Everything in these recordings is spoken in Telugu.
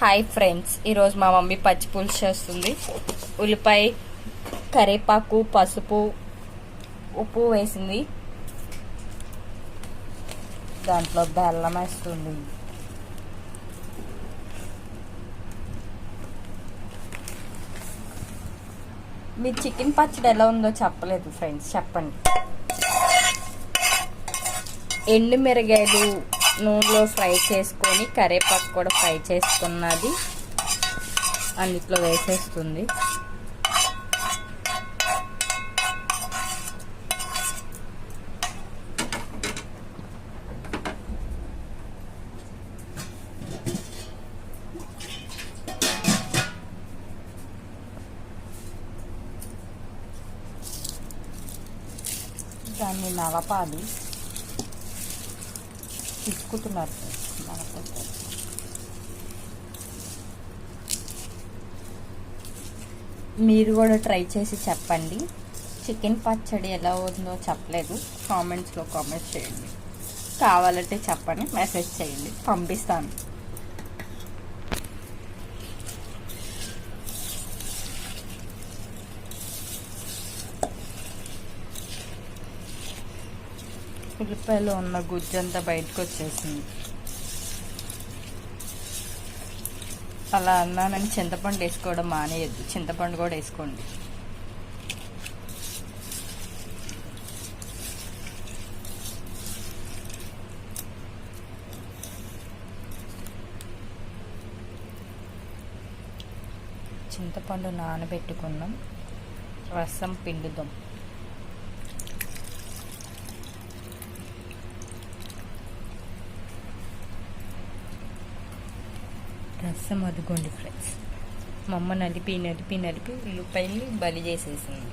హాయ్ ఫ్రెండ్స్, ఈరోజు మా మమ్మీ పచ్చి పులుసు చేస్తుంది. ఉల్లిపాయ, కరివేపాకు, పసుపు, ఉప్పు వేసింది. దాంట్లో బెల్లం వేస్తుంది. మీ చికెన్ పచ్చడి ఎలా ఉందో చెప్పలేదు ఫ్రెండ్స్, చెప్పండి. ఎండు మిరగాయలు నూనెలో ఫ్రై చేసుకొని కరివేపాకు కూడా ఫ్రై చేసుకున్నది అన్నిట్లో వేసేస్తుంది. దాన్ని నలపాలి. తీసుకుంటున్నారు మీరు కూడా ట్రై చేసి చెప్పండి. చికెన్ పచ్చడి ఎలా ఉందో చెప్పలేదు, కామెంట్స్లో కామెంట్ చేయండి. కావాలంటే చెప్పండి, మెసేజ్ చేయండి, పంపిస్తాను. ఉల్లిపాయలో ఉన్న గుజ్జంతా బయటకు వచ్చేసింది. అలా అన్నానని చింతపండు వేసుకోవడం మానేయద్దు, చింతపండు కూడా వేసుకోండి. చింతపండు నానబెట్టుకున్నాం, రసం పిండుదాం. రసం అదుకోండి ఫ్రెండ్స్. మా అమ్మ నలిపి ఉల్లిపాయని బలి చేసేసింది.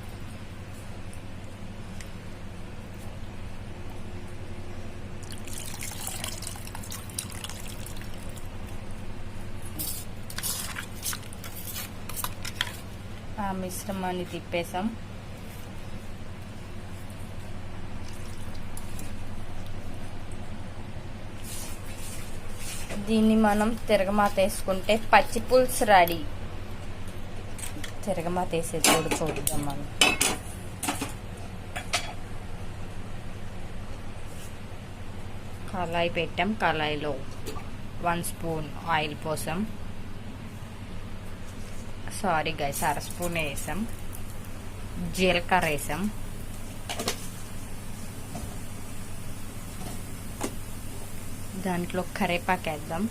ఆ మిశ్రమాన్ని తిప్పేసాం. దీన్ని మనం తిరగమాత వేసుకుంటే పచ్చి పులుసు రెడీ. తిరగమాత వేసేది కూడా చూద్దాం మనం. కళాయి పెట్టాం. కళాయిలో 1 స్పూన్ ఆయిల్ పోసాం. సారీ గైస్, 1/2 స్పూన్ వేసాం. జీలకర్ర వేసాం. దాంట్లో కరివేపాకు వేద్దాం.